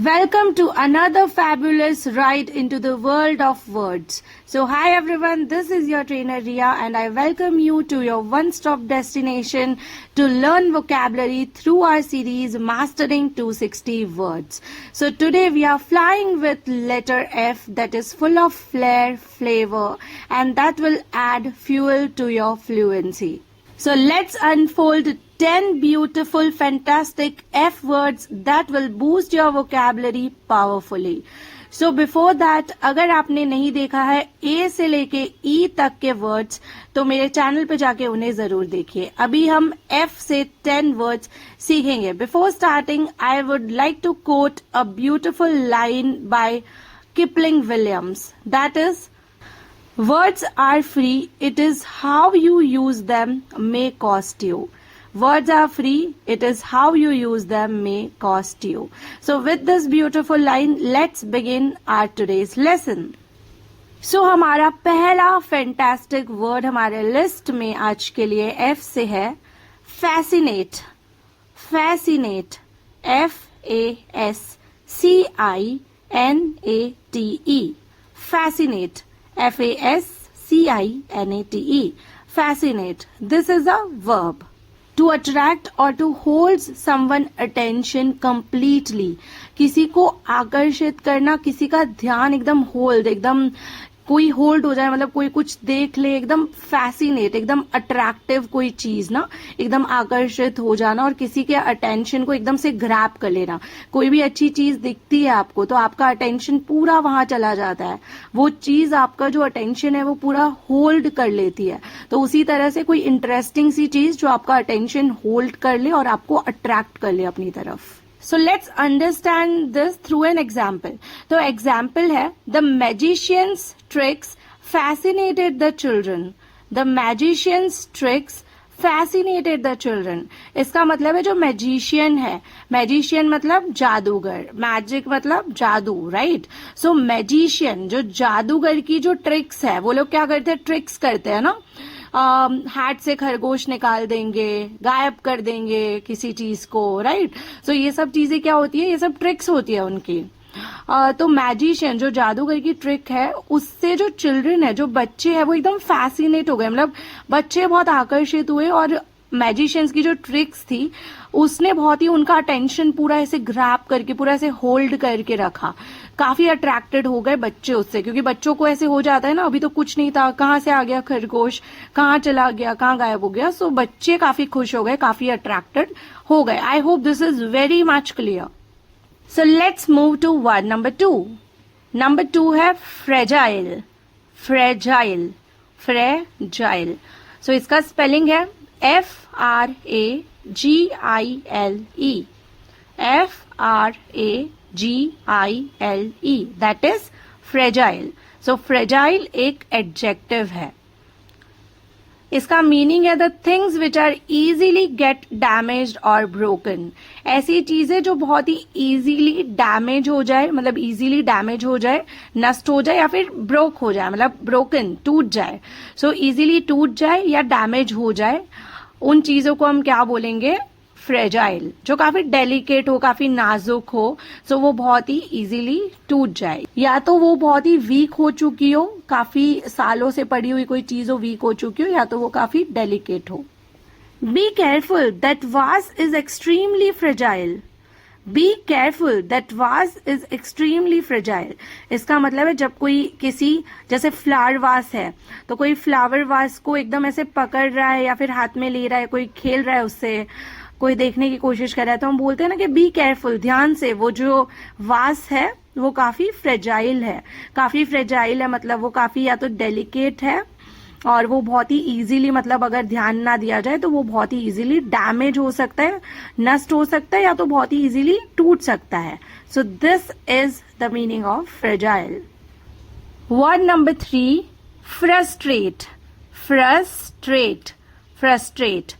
Welcome to another fabulous ride into the world of words. So hi everyone, this is your trainer Ria and I welcome you to your one-stop destination to learn vocabulary through our series Mastering 260 Words. So today we are flying with letter F that is full of flair, flavor and that will add fuel to your fluency. So let's unfold 10 beautiful, fantastic F words that will boost your vocabulary powerfully. So before that, अगर आपने नहीं देखा है A से लेके E तक के words तो मेरे चैनल पे जाके उन्हें जरूर देखिए. अभी हम F से 10 वर्ड्स सीखेंगे. Before starting, I would like to quote a beautiful line by Kipling Williams. That is, words are free, it is how you use them may cost you. Words are free, it is how you use them may cost you. So with this beautiful line, let's begin our today's lesson. So हमारा पहला fantastic word हमारे list में आज के लिए F से है fascinate. Fascinate. F-A-S-C-I-N-A-T-E. Fascinate. F-A-S-C-I-N-A-T-E. Fascinate. This is a verb. To attract or to hold someone attention completely. किसी को आकर्षित करना, किसी का ध्यान एकदम होल्ड, एकदम कोई होल्ड हो जाए, मतलब कोई कुछ देख ले, एकदम फैसिनेट, एकदम अट्रैक्टिव कोई चीज ना, एकदम आकर्षित हो जाना और किसी के अटेंशन को एकदम से ग्रैब कर लेना. कोई भी अच्छी चीज दिखती है आपको तो आपका अटेंशन पूरा वहां चला जाता है, वो चीज आपका जो अटेंशन है वो पूरा होल्ड कर लेती है. तो उसी तरह से कोई इंटरेस्टिंग सी चीज जो आपका अटेंशन होल्ड कर ले और आपको अट्रैक्ट कर ले अपनी तरफ. So let's understand this through an example. तो example है, the magician's tricks fascinated the children. The magician's tricks fascinated the children. इसका मतलब है जो magician है, magician मतलब जादूगर, magic मतलब जादू, right? So magician जो जादूगर की जो tricks है, वो लोग क्या करते हैं, tricks करते हैं ना, हैट से खरगोश निकाल देंगे, गायब कर देंगे किसी चीज को, राइट. सो ये सब चीजें क्या होती है, ये सब ट्रिक्स होती है उनकी. तो मैजिशियन जो जादूगर की ट्रिक है उससे जो चिल्ड्रन है, जो बच्चे हैं वो एकदम फैसिनेट हो गए, मतलब बच्चे बहुत आकर्षित हुए और मैजिशियंस की जो ट्रिक्स थी उसने बहुत ही उनका अटेंशन पूरा ऐसे ग्रैब करके, पूरा ऐसे होल्ड करके रखा. काफी अट्रैक्टेड हो गए बच्चे उससे, क्योंकि बच्चों को ऐसे हो जाता है ना, अभी तो कुछ नहीं था, कहाँ से आ गया खरगोश, कहाँ चला गया, कहाँ गायब हो गया. सो बच्चे काफी खुश हो गए, काफी अट्रैक्टेड हो गए. I hope this is very much clear. So let's move to word number 2. Number 2 है फ्रेजाइल. फ्रेजाइल. फ्रेजाइल. सो इसका स्पेलिंग है F-R-A-G-I-L-E. F-R-A-G-I-L-E. That is fragile. So fragile एक एडजेक्टिव है. इसका मीनिंग है the things which are easily get damaged और broken. ऐसी चीजें जो बहुत ही इजीली डैमेज हो जाए, मतलब इजीली डैमेज हो जाए, नष्ट हो जाए या फिर ब्रोक हो जाए, मतलब ब्रोकन टूट जाए. सो इजीली टूट जाए या डैमेज हो जाए, उन चीजों को हम क्या बोलेंगे, फ्रेजाइल. जो काफी डेलिकेट हो, काफी नाजुक हो, सो वो बहुत ही इजीली टूट जाए. या तो वो बहुत ही वीक हो चुकी हो, काफी सालों से पड़ी हुई कोई चीज हो, वीक हो चुकी हो, या तो वो काफी डेलिकेट हो. Be careful that was is extremely fragile. Be careful that was is extremely fragile. इसका मतलब है जब कोई किसी, जैसे फ्लावर वास है तो कोई फ्लावर वास को एकदम ऐसे पकड़ रहा है या फिर हाथ में ले रहा है, कोई खेल रहा है उससे, कोई देखने की कोशिश कर रहा है, तो हम बोलते हैं ना कि बी केयरफुल, ध्यान से, वो जो वास है वो काफी फ्रेजाइल है. काफी फ्रेजाइल है मतलब वो काफी या तो डेलिकेट है और वो बहुत ही इजीली, मतलब अगर ध्यान ना दिया जाए तो वो बहुत ही इजीली डैमेज हो सकता है, नष्ट हो सकता है, या तो बहुत ही इजीली टूट सकता है. सो this is the meaning of fragile. Word number 3, frustrate. Frustrate. Frustrate.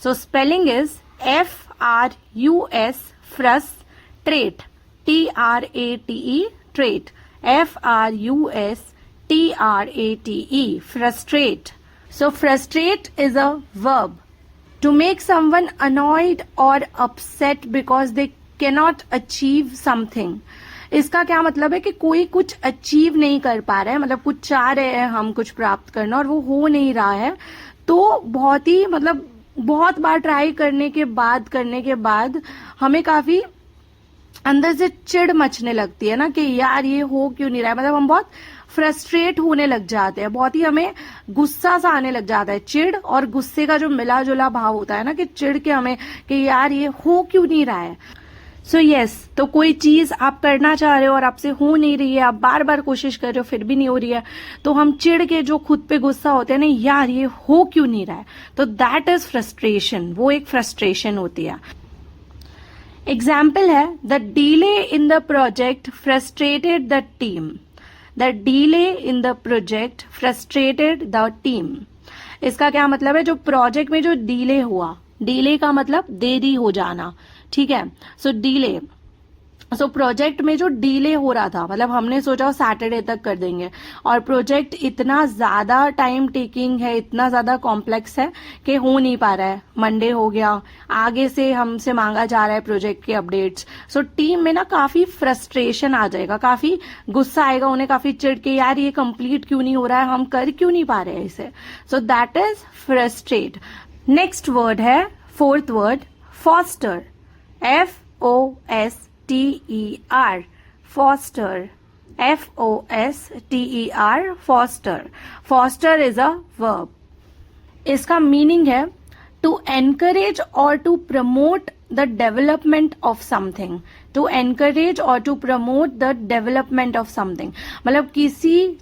So spelling is F-R-U-S, frustrate. T-R-A-T-E, trait. F-R-U-S-T-R-A-T-E, frustrate. So frustrate is a verb. To make someone annoyed or upset because they cannot achieve something. इसका क्या मतलब है कि कोई कुछ achieve नहीं कर पा रहा है, मतलब कुछ चाह रहे हैं हम कुछ प्राप्त करना और वो हो नहीं रहा है, तो बहुत ही मतलब बहुत बार ट्राई करने के बाद हमें काफी अंदर से चिढ़ मचने लगती है ना कि यार ये हो क्यों नहीं रहा है, मतलब हम बहुत फ्रस्ट्रेट होने लग जाते हैं, बहुत ही हमें गुस्सा सा आने लग जाता है। चिढ़ और गुस्से का जो मिला जुला भाव होता है ना कि चिढ़ के हमें कि यार ये हो क्यों नहीं रहा है। सो यस, तो कोई चीज आप करना चाह रहे हो और आपसे हो नहीं रही है, आप बार बार कोशिश कर रहे हो फिर भी नहीं हो रही है, तो हम चिढ़ के जो खुद पे गुस्सा होते हैं ना, यार ये हो क्यों नहीं रहा है, तो दैट इज फ्रस्ट्रेशन, वो एक फ्रस्ट्रेशन होती है। एग्जाम्पल है the delay in the project frustrated the team. The delay in the project frustrated the team. इसका क्या मतलब है, जो प्रोजेक्ट में जो डिले हुआ, डिले का मतलब देरी हो जाना, ठीक है। सो डिले, सो प्रोजेक्ट में जो डिले हो रहा था, मतलब हमने सोचा सैटरडे तक कर देंगे और प्रोजेक्ट इतना ज्यादा टाइम टेकिंग है, इतना ज्यादा कॉम्प्लेक्स है कि हो नहीं पा रहा है। मंडे हो गया, आगे से हमसे मांगा जा रहा है प्रोजेक्ट के अपडेट्स। सो टीम में ना काफी फ्रस्ट्रेशन आ जाएगा, काफी गुस्सा आएगा उन्हें, काफी चिढ़ के यार ये कंप्लीट क्यों नहीं हो रहा है, हम कर क्यों नहीं पा रहे हैं इसे। So that is frustrate. Next word है, fourth word, foster. FOSTER, foster, FOSTER, foster. Foster is a verb. इसका मीनिंग है टू एनकरेज और to promote the development of something. To encourage और to promote the development of something, मतलब किसी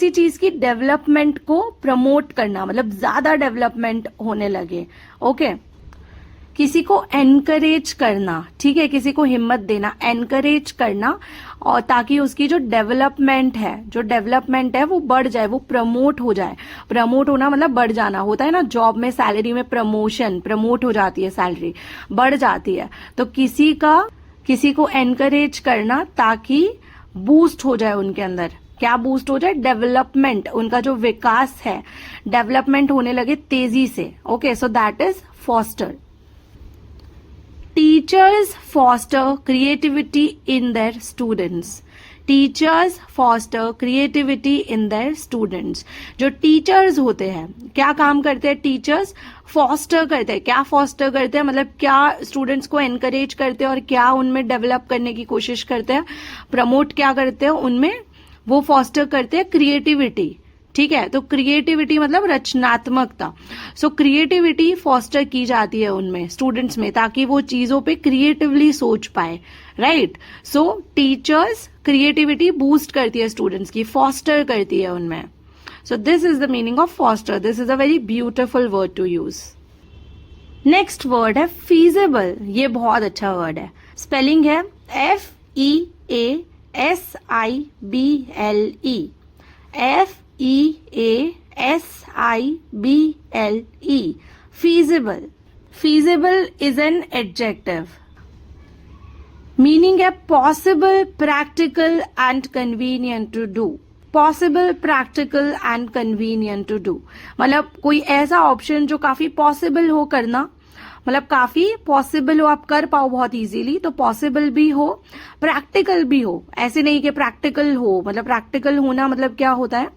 चीज की development को प्रमोट करना, मतलब ज्यादा डेवलपमेंट होने लगे। ओके, किसी को एनकरेज करना, ठीक है, किसी को हिम्मत देना, एनकरेज करना, और ताकि उसकी जो डेवलपमेंट है वो बढ़ जाए, वो प्रमोट हो जाए। प्रमोट होना मतलब बढ़ जाना होता है ना, जॉब में सैलरी में प्रमोशन, प्रमोट हो जाती है, सैलरी बढ़ जाती है। तो किसी को एनकरेज करना ताकि बूस्ट हो जाए उनके अंदर। क्या बूस्ट हो जाए? डेवलपमेंट, उनका जो विकास है, डेवलपमेंट होने लगे तेजी से। Okay, so that is foster. Teachers foster creativity in their students. Teachers foster creativity in their students. जो टीचर्स होते हैं क्या काम करते हैं? टीचर्स फॉस्टर करते हैं। क्या फॉस्टर करते हैं? मतलब क्या स्टूडेंट्स को एनकरेज करते हैं और क्या उनमें डेवलप करने की कोशिश करते हैं, प्रमोट क्या करते हैं उनमें? वो फॉस्टर करते हैं क्रिएटिविटी, ठीक है। तो क्रिएटिविटी मतलब रचनात्मकता। सो क्रिएटिविटी फॉस्टर की जाती है उनमें, स्टूडेंट्स में, ताकि वो चीजों पे क्रिएटिवली सोच पाए, right. So teachers creativity boost करती है स्टूडेंट्स की, फॉस्टर करती है उनमें। So this is the meaning of foster. This is a very beautiful word to use. Next word है फीजेबल। ये बहुत अच्छा वर्ड है। स्पेलिंग है FEASIBLE। FEASIBLE, feasible. Feasible is an adjective. Meaning है possible, practical and convenient to do. Possible, practical and convenient to do. मतलब कोई ऐसा ऑप्शन जो काफी पॉसिबल हो करना, मतलब काफी पॉसिबल हो, आप कर पाओ बहुत इजीली, तो पॉसिबल भी हो, प्रैक्टिकल भी हो। ऐसे नहीं कि प्रैक्टिकल हो, मतलब प्रैक्टिकल होना मतलब क्या होता है,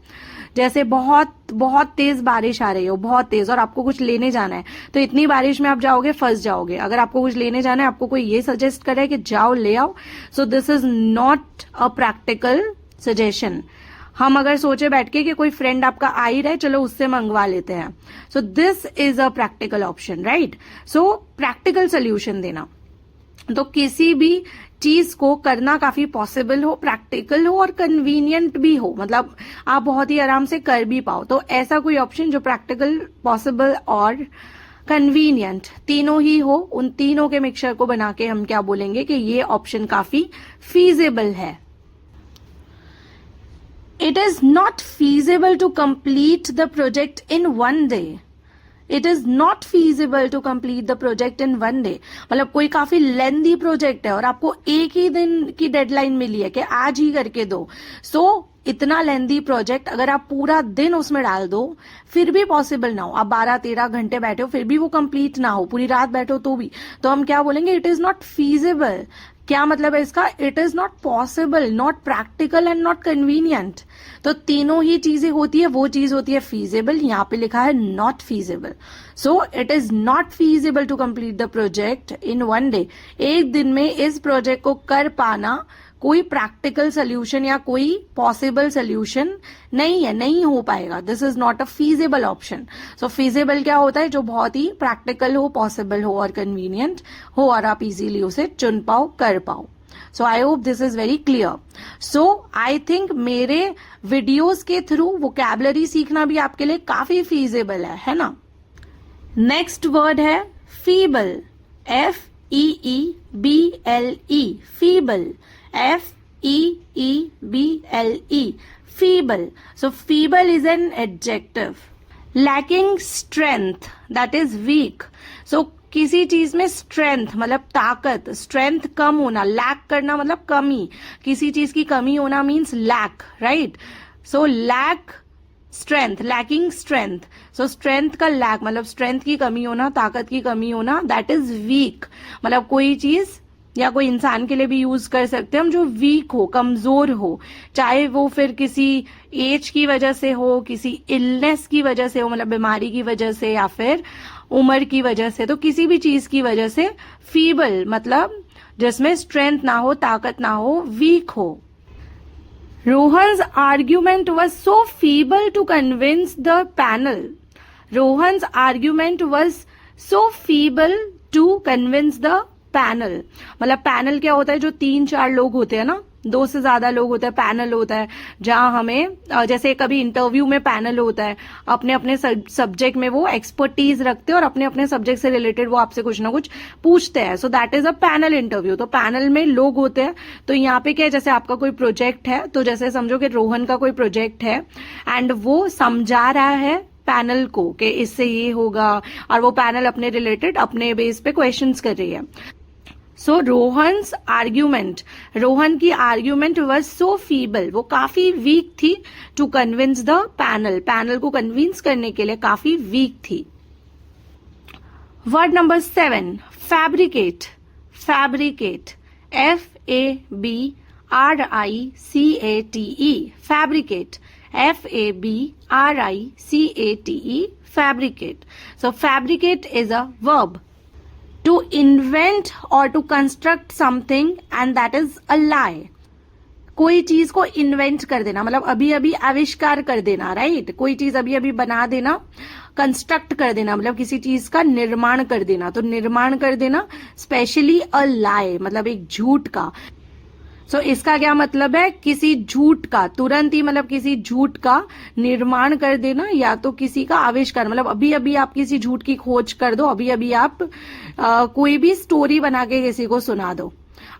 जैसे बहुत बहुत तेज बारिश आ रही हो, बहुत तेज, और आपको कुछ लेने जाना है, तो इतनी बारिश में आप जाओगे, फंस जाओगे। अगर आपको कुछ लेने जाना है, आपको कोई ये सजेस्ट करे कि जाओ ले आओ, सो this is not a practical suggestion. हम अगर सोचे बैठ के कि कोई फ्रेंड आपका आ ही रहा है, चलो उससे मंगवा लेते हैं, सो this is a practical option, right. So practical solution देना, तो किसी भी चीज को करना काफी पॉसिबल हो, प्रैक्टिकल हो और कन्वीनियंट भी हो, मतलब आप बहुत ही आराम से कर भी पाओ। तो ऐसा कोई ऑप्शन जो प्रैक्टिकल, पॉसिबल और कन्वीनियंट तीनों ही हो, उन तीनों के मिक्सचर को बना के हम क्या बोलेंगे कि ये ऑप्शन काफी फीजेबल है। It is not feasible to complete the project in one day. It is not feasible to complete the project in one day. मतलब कोई काफी लेंदी प्रोजेक्ट है और आपको एक ही दिन की डेडलाइन मिली है कि आज ही करके दो, सो इतना लेंदी प्रोजेक्ट अगर आप पूरा दिन उसमें डाल दो फिर भी पॉसिबल ना हो, आप 12-13 घंटे बैठे हो फिर भी वो कंप्लीट ना हो, पूरी रात बैठो तो हम क्या बोलेंगे, इट इज नॉट फीजिबल। क्या मतलब है इसका, it is not possible, not practical and not convenient. तो तीनों ही चीजें होती है, वो चीज होती है फीजिबल, यहाँ पे लिखा है not feasible. So it is not feasible to complete the project in one day. एक दिन में इस प्रोजेक्ट को कर पाना कोई प्रैक्टिकल सोल्यूशन या कोई पॉसिबल सोल्यूशन नहीं है, नहीं हो पाएगा। This is not a feasible option. So feasible क्या होता है, जो बहुत ही प्रैक्टिकल हो, पॉसिबल हो और कन्वीनियंट हो और आप इजीली उसे चुन पाओ, कर पाओ। So I hope this is very clear. So I think मेरे वीडियोज के थ्रू वोकैबुलरी सीखना भी आपके लिए काफी फीजिबल है ना। नेक्स्ट वर्ड है feeble, FEEBLE, feeble, FEEBLE, feeble. So feeble is an adjective. Lacking strength, that is weak. So किसी चीज में स्ट्रेंथ मतलब ताकत, स्ट्रेंथ कम होना, लैक करना मतलब कमी, किसी चीज की कमी होना means lack, right. So lack strength, lacking strength. So strength का लैक मतलब स्ट्रेंथ की कमी होना, ताकत की कमी होना, दैट इज वीक। मतलब कोई चीज या कोई इंसान के लिए भी यूज कर सकते हैं हम जो वीक हो, कमजोर हो, चाहे वो फिर किसी एज की वजह से हो, किसी इलनेस की वजह से हो, मतलब बीमारी की वजह से या फिर उम्र की वजह से, तो किसी भी चीज की वजह से फीबल मतलब जिसमें स्ट्रेंथ ना हो, ताकत ना हो, वीक हो। Rohan's argument was so feeble to convince the panel. Rohan's argument was so feeble to convince the panel. मतलब पैनल क्या होता है, जो 3-4 लोग होते हैं ना, 2 से ज्यादा लोग होते हैं, पैनल होता है, जहां हमें जैसे कभी इंटरव्यू में पैनल होता है, अपने अपने सब्जेक्ट में वो एक्सपर्टीज रखते हैं और अपने अपने सब्जेक्ट से रिलेटेड वो आपसे कुछ ना कुछ पूछते हैं। सो that is a panel interview. तो पैनल में लोग होते हैं। तो यहाँ पे क्या है, जैसे आपका कोई प्रोजेक्ट है, तो जैसे समझो कि रोहन का कोई प्रोजेक्ट है एंड वो समझा रहा है पैनल को कि इससे ये होगा, और वो पैनल अपने रिलेटेड अपने बेस पे क्वेश्चंस कर रही है। सो रोहन्स आर्ग्यूमेंट, रोहन की आर्ग्यूमेंट वॉज सो फीबल, वो काफी वीक थी, to convince the panel, panel को कन्विंस करने के लिए काफी वीक थी। Word number 7, fabricate, fabricate, FABRICATE, fabricate, FABRICATE, fabricate. So fabricate is a verb. To invent or to construct something and that is a lie. कोई चीज को invent कर देना मतलब अभी अभी आविष्कार कर देना, राइट। कोई चीज अभी अभी बना देना, कंस्ट्रक्ट कर देना मतलब किसी चीज का निर्माण कर देना। तो निर्माण कर देना, स्पेशली अ लाई मतलब एक झूठ का। सो इसका क्या मतलब है, किसी झूठ का, तुरंत ही मतलब किसी झूठ का निर्माण कर देना या तो किसी का आविष्कार। मतलब अभी अभी आप किसी झूठ की खोज कर दो, अभी अभी आप कोई भी स्टोरी बना के किसी को सुना दो।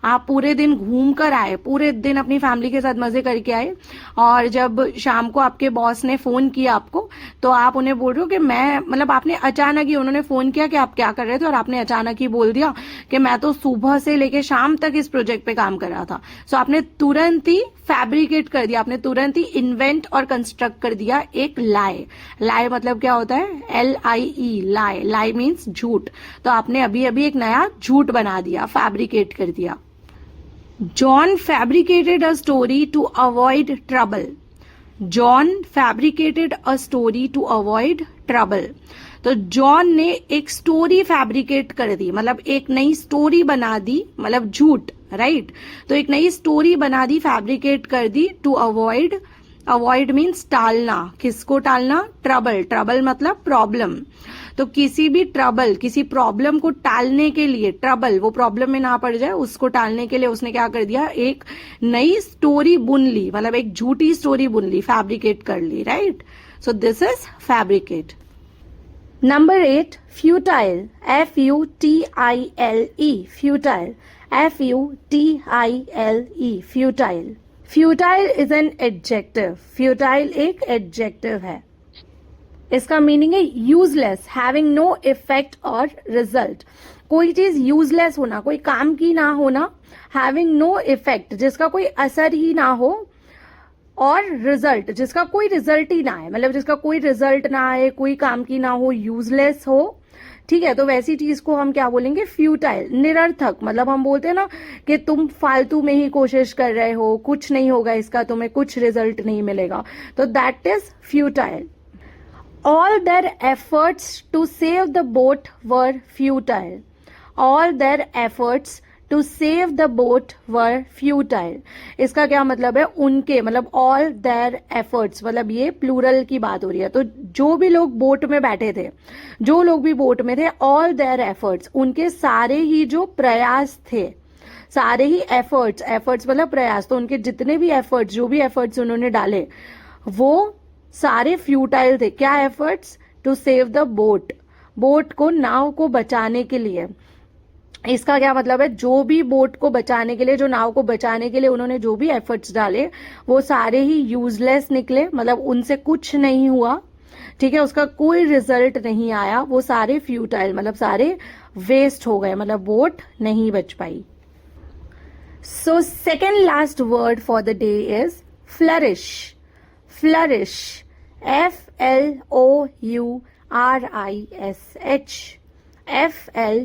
आप पूरे दिन घूम कर आए, पूरे दिन अपनी फैमिली के साथ मजे करके आए, और जब शाम को आपके बॉस ने फोन किया आपको, तो आप उन्हें बोल रहे हो कि मैं मतलब आपने अचानक ही, उन्होंने फोन किया कि आप क्या कर रहे थे और आपने अचानक ही बोल दिया कि मैं तो सुबह से लेके शाम तक इस प्रोजेक्ट पे काम कर रहा था। सो आपने तुरंत ही फैब्रिकेट कर दिया, आपने तुरंत ही इन्वेंट और कंस्ट्रक्ट कर दिया एक लाई। लाई मतलब क्या होता है, LIE, लाई। लाई मीन्स झूठ। तो आपने अभी अभी एक नया झूठ बना दिया, फैब्रिकेट कर दिया। John fabricated a story to avoid trouble. John fabricated a story to avoid trouble. तो जॉन ने एक स्टोरी फैब्रिकेट कर दी, मतलब एक नई स्टोरी बना दी, मतलब झूठ, राइट। तो एक नई स्टोरी बना दी, फैब्रिकेट कर दी, टू अवॉइड। अवॉइड मीन्स टालना। किसको टालना, ट्रबल। ट्रबल मतलब प्रॉब्लम। तो किसी भी ट्रबल, किसी प्रॉब्लम को टालने के लिए, ट्रबल वो प्रॉब्लम में ना पड़ जाए उसको टालने के लिए उसने क्या कर दिया, एक नई स्टोरी बुन ली, मतलब एक झूठी स्टोरी बुन ली, फैब्रिकेट कर ली, right. So this is fabricate. Number 8, futile, FUTILE, futile, FUTILE, futile. Futile is an adjective. Futile एक एडजेक्टिव है। इसका मीनिंग है यूजलेस, हैविंग नो इफेक्ट और रिजल्ट। कोई चीज यूजलेस होना, कोई काम की ना होना, हैविंग नो इफेक्ट जिसका कोई असर ही ना हो, और रिजल्ट जिसका कोई रिजल्ट ही ना आए, मतलब जिसका कोई रिजल्ट ना आए, कोई काम की ना हो, यूजलेस हो, ठीक है। तो वैसी चीज को हम क्या बोलेंगे, फ्यूटाइल, निरर्थक। मतलब हम बोलते हैं ना कि तुम फालतू में ही कोशिश कर रहे हो, कुछ नहीं होगा इसका, तुम्हें कुछ रिजल्ट नहीं मिलेगा, तो that is futile. All their efforts to save the boat were futile. All their efforts to save the boat were futile. इसका क्या मतलब है, उनके, मतलब all their efforts, मतलब ये प्लूरल की बात हो रही है। तो जो भी लोग बोट में बैठे थे, जो लोग भी बोट में थे, all their efforts, उनके सारे ही जो प्रयास थे, सारे ही एफर्ट्स, एफर्ट्स मतलब प्रयास, तो उनके जितने भी एफर्ट्स, जो भी एफर्ट्स उन्होंने डाले, वो सारे फ्यूटाइल थे। क्या efforts, to save the boat, boat को, नाव को बचाने के लिए। इसका क्या मतलब है, जो भी बोट को बचाने के लिए, जो नाव को बचाने के लिए उन्होंने जो भी एफर्ट्स डाले, वो सारे ही यूजलेस निकले, मतलब उनसे कुछ नहीं हुआ, ठीक है, उसका कोई रिजल्ट नहीं आया, वो सारे फ्यूटाइल, मतलब सारे वेस्ट हो गए, मतलब बोट नहीं बच पाई। So second last word for the day is flourish. Flourish, F-L-O-U-R-I-S-H, F-L-O-U-R-I-S-H,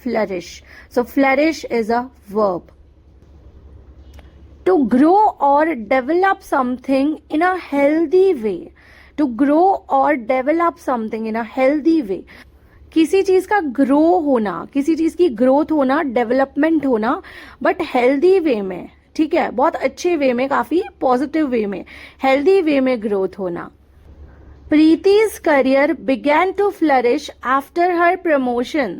flourish. So flourish is a verb. To grow or develop something in a healthy way. To grow or develop something in a healthy way. किसी चीज का grow होना, किसी चीज की growth होना, development होना, but healthy way में, ठीक है, बहुत अच्छे वे में, काफी पॉजिटिव वे में, हेल्दी वे में ग्रोथ होना। प्रीति's career began to flourish after her promotion.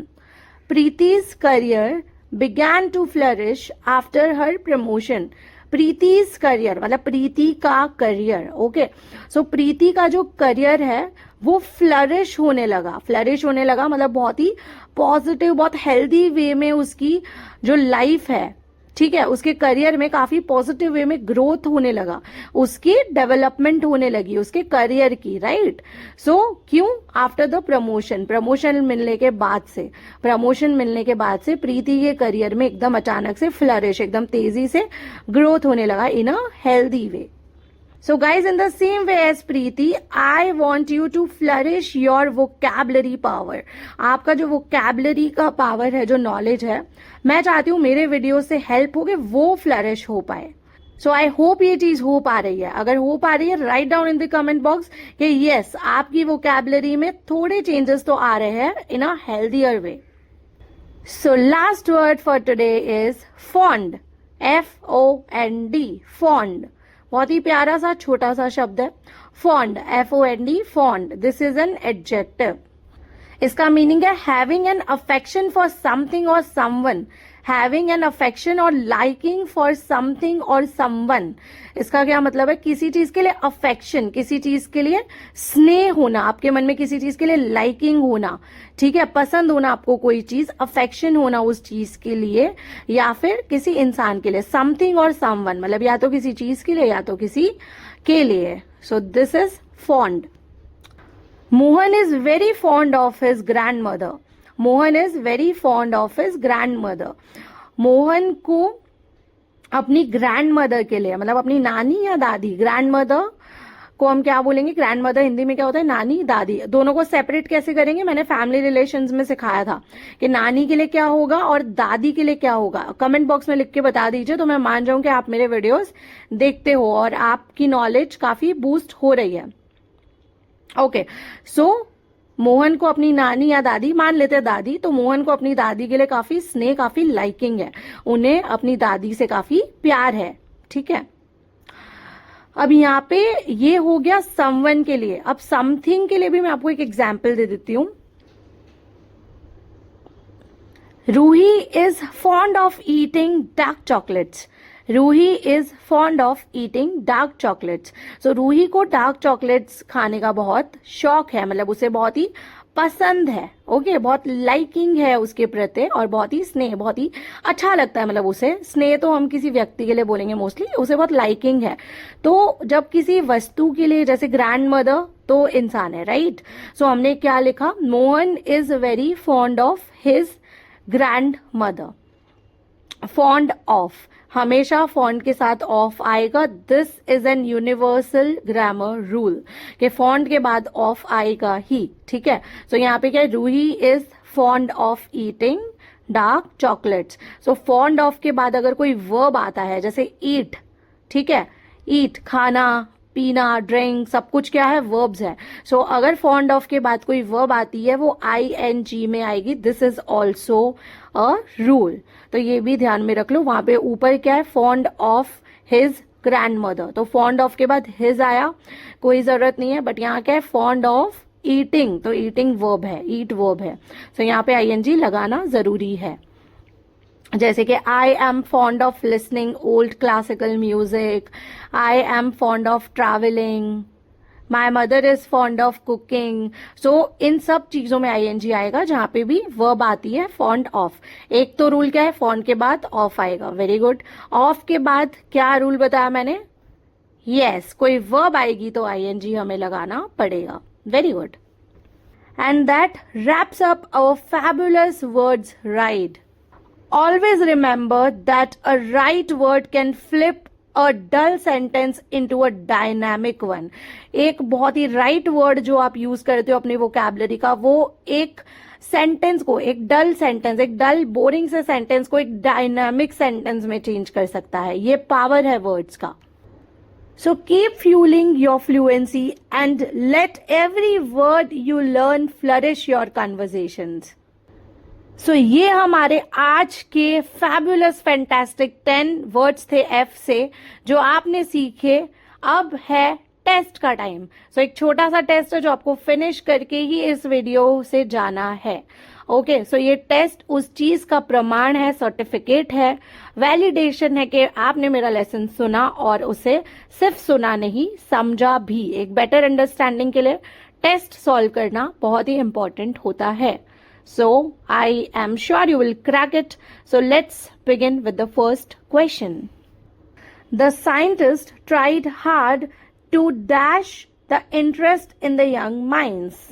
Preeti's career began to flourish after her promotion. प्रीति's career मतलब प्रीति का करियर, ओके। सो प्रीति का जो करियर है वो फ्लरिश होने लगा, फ्लरिश होने लगा मतलब बहुत ही पॉजिटिव, बहुत हेल्दी वे में उसकी जो लाइफ है, ठीक है, उसके करियर में काफी पॉजिटिव वे में ग्रोथ होने लगा, उसकी डेवलपमेंट होने लगी उसके करियर की, राइट। सो क्यों, आफ्टर द प्रमोशन, प्रमोशन मिलने के बाद से, प्रमोशन मिलने के बाद से प्रीति के करियर में एकदम अचानक से फ्लरिश, एकदम तेजी से ग्रोथ होने लगा in a healthy way. So guys, in the same way as Preeti, I want you to flourish your vocabulary power. आपका जो vocabulary का power है, जो knowledge है, मैं चाहती हूँ मेरे वीडियो से हेल्प हो के वो फ्लरिश हो पाए। सो आई होप ये चीज हो पा रही है। अगर हो पा रही है, write down in the comment box कि यस, आपकी vocabulary में थोड़े चेंजेस तो आ रहे हैं in a healthier way. So last word for today is fond, F-O-N-D, fond. बहुत ही प्यारा सा छोटा सा शब्द है, fond, F-O-N-D, fond. This is an adjective. इसका मीनिंग है having an affection for something और समवन, हैविंग एन अफेक्शन और लाइकिंग फॉर समथिंग और समवन। इसका क्या मतलब है, किसी चीज के लिए अफेक्शन, किसी चीज के लिए स्नेह होना, आपके मन में किसी चीज के लिए लाइकिंग होना, ठीक है, पसंद होना आपको कोई चीज, अफेक्शन होना उस चीज के लिए, या फिर किसी इंसान के लिए, समथिंग और समवन मतलब या तो किसी चीज के लिए या तो किसी के लिए। सो this is fond. Mohan is very fond of his grand mother, Mohan is very fond of his grand mother. Mohan को अपनी ग्रैंड मदर के लिए, मतलब अपनी नानी या दादी, ग्रैंड मदर को हम क्या बोलेंगे, ग्रैंड मदर हिंदी में क्या होता है, नानी दादी। दोनों को सेपरेट कैसे करेंगे, मैंने फैमिली रिलेशंस में सिखाया था कि नानी के लिए क्या होगा और दादी के लिए क्या होगा। कमेंट बॉक्स में लिख के बता दीजिए तो मैं मान जाऊं कि आप मेरे वीडियोस देखते हो और आपकी नॉलेज काफी बूस्ट हो रही है। ओके, सो मोहन को अपनी नानी या दादी, मान लेते हैं दादी, तो मोहन को अपनी दादी के लिए काफी स्नेह, काफी लाइकिंग है, उन्हें अपनी दादी से काफी प्यार है, ठीक है। अब यहाँ पे ये हो गया समवन के लिए। अब समथिंग के लिए भी मैं आपको एक एग्जाम्पल दे देती हूँ। Ruhi is fond of eating dark chocolates, Ruhi is fond of eating dark chocolates. So Ruhi को डार्क चॉकलेट्स खाने का बहुत शौक है, मतलब उसे बहुत ही पसंद है, ओके, बहुत लाइकिंग है उसके प्रति और बहुत ही स्नेह, बहुत ही अच्छा लगता है, मतलब उसे स्नेह तो हम किसी व्यक्ति के लिए बोलेंगे मोस्टली, उसे बहुत लाइकिंग है। तो जब किसी वस्तु के लिए, जैसे ग्रैंड मदर तो इंसान है, राइट, सो हमने क्या लिखा, Mohan is very fond of his grand mother. Fond of, हमेशा फॉन्ड के साथ ऑफ आएगा, this is N universal grammar rule कि फॉन्ड के बाद ऑफ आएगा ही, ठीक है। सो यहाँ पे क्या है, Ruhi is fond of eating dark chocolates. So fond of के बाद अगर कोई वर्ब आता है, जैसे ईट, ठीक है, ईट खाना पीना ड्रिंक सब कुछ क्या है, वर्ब्स है। सो अगर फॉन्ड ऑफ के बाद कोई वर्ब आती है वो ING में आएगी, this is also a rule. तो ये भी ध्यान में रख लो। वहां पे ऊपर क्या है, fond of his grand mother, तो फॉन्ड ऑफ के बाद हिज आया, कोई जरूरत नहीं है, बट यहाँ क्या है, फॉन्ड ऑफ ईटिंग, तो ईटिंग वर्ब है, ईट वर्ब है, सो यहाँ पे ING लगाना जरूरी है। जैसे कि I am fond of listening old classical music, I am fond of travelling, my mother is fond of cooking. So इन सब चीजों में ING आएगा जहां पे भी वर्ब आती है फॉन्ड ऑफ। एक तो रूल क्या है, फॉन्ड के बाद ऑफ आएगा, वेरी गुड। ऑफ के बाद क्या रूल बताया मैंने, यस, कोई वर्ब आएगी तो ING हमें लगाना पड़ेगा, very good. And that wraps up our fabulous words ride. Always remember that a right word can flip a dull sentence into a dynamic one. एक बहुत ही right word जो आप यूज करते हो अपनी vocabulary का, वो एक सेंटेंस को, एक डल सेंटेंस, एक डल बोरिंग से सेंटेंस को एक डायनामिक सेंटेंस में चेंज कर सकता है। ये पावर है वर्ड्स का। So keep fueling your fluency and let every word you learn flourish your conversations. सो ये हमारे आज के फैबुलस फैंटास्टिक 10 वर्ड्स थे F से जो आपने सीखे। अब है टेस्ट का टाइम। सो एक छोटा सा टेस्ट है जो आपको फिनिश करके ही इस वीडियो से जाना है, ओके। सो ये टेस्ट उस चीज का प्रमाण है, सर्टिफिकेट है, वैलिडेशन है कि आपने मेरा लेसन सुना और उसे सिर्फ सुना नहीं, समझा भी। एक बेटर अंडरस्टैंडिंग के लिए टेस्ट सॉल्व करना बहुत ही इंपॉर्टेंट होता है। So I am sure you will crack it. So let's begin with the first question. The scientist tried hard to dash the interest in the young minds.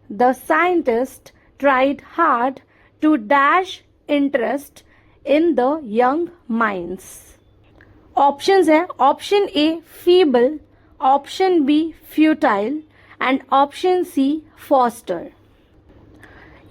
The scientist tried hard to dash interest in the young minds. Options है, option A feeble, option B futile and option C foster.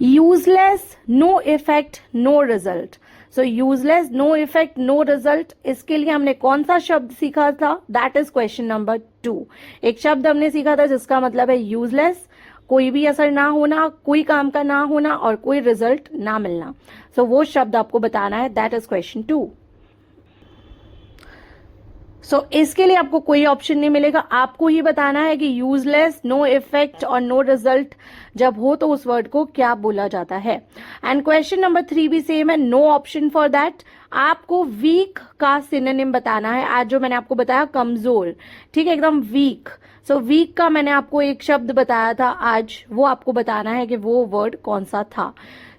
Useless, no effect, no result. So useless, no effect, no result, इसके लिए हमने कौन सा शब्द सीखा था, that is question number 2। एक शब्द हमने सीखा था जिसका मतलब है यूजलेस, कोई भी असर ना होना, कोई काम का ना होना और कोई रिजल्ट ना मिलना। सो वो शब्द आपको बताना है, दैट इज क्वेश्चन 2। सो इसके लिए आपको कोई ऑप्शन नहीं मिलेगा, आपको ही बताना है कि यूजलेस, नो इफेक्ट और नो रिजल्ट जब हो तो उस वर्ड को क्या बोला जाता है। एंड क्वेश्चन नंबर 3 भी सेम है, नो ऑप्शन फॉर दैट। आपको वीक का सिनोनिम बताना है। आज जो मैंने आपको बताया कमजोर, ठीक है, एकदम वीक। सो वीक का मैंने आपको एक शब्द बताया था आज, वो आपको बताना है कि वो वर्ड कौन सा था।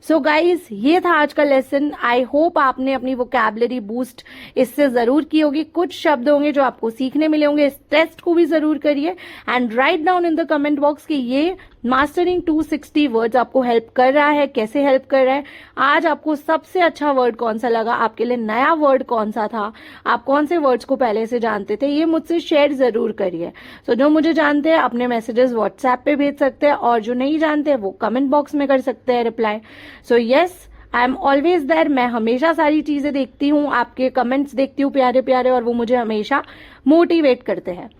सो गाइज, ये था आज का लेसन। आई होप आपने अपनी वोकैबुलरी बूस्ट इससे जरूर की होगी। कुछ शब्द होंगे जो आपको सीखने मिले होंगे, इस टेस्ट को भी जरूर करिए and right down in the comment box कि ये मास्टरिंग 260 वर्ड्स आपको हेल्प कर रहा है, कैसे हेल्प कर रहा है। आज आपको सबसे अच्छा वर्ड कौन सा लगा, आपके लिए नया वर्ड कौन सा था, आप कौन से वर्ड्स को पहले से जानते थे, ये मुझसे शेयर जरूर करिए। सो जो मुझे जानते हैं अपने मैसेजेस व्हाट्सएप पे भेज सकते हैं और जो नहीं जानते हैं वो कमेंट बॉक्स में कर सकते हैं reply. So yes, I am always there. मैं हमेशा सारी चीजें देखती हूँ, आपके कमेंट्स देखती हूँ प्यारे प्यारे, और वो मुझे हमेशा मोटिवेट करते हैं।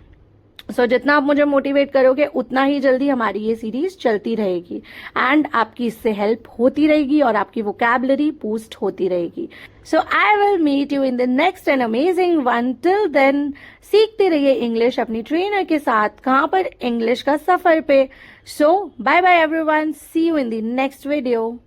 सो जितना आप मुझे मोटिवेट करोगे उतना ही जल्दी हमारी ये सीरीज चलती रहेगी एंड आपकी इससे हेल्प होती रहेगी और आपकी वोकैबुलरी बूस्ट होती रहेगी। So I will meet you in the next and amazing one. Till then सीखते रहिए इंग्लिश अपनी ट्रेनर के साथ, कहाँ पर, इंग्लिश का सफर पे। So bye bye everyone, see you in the next video.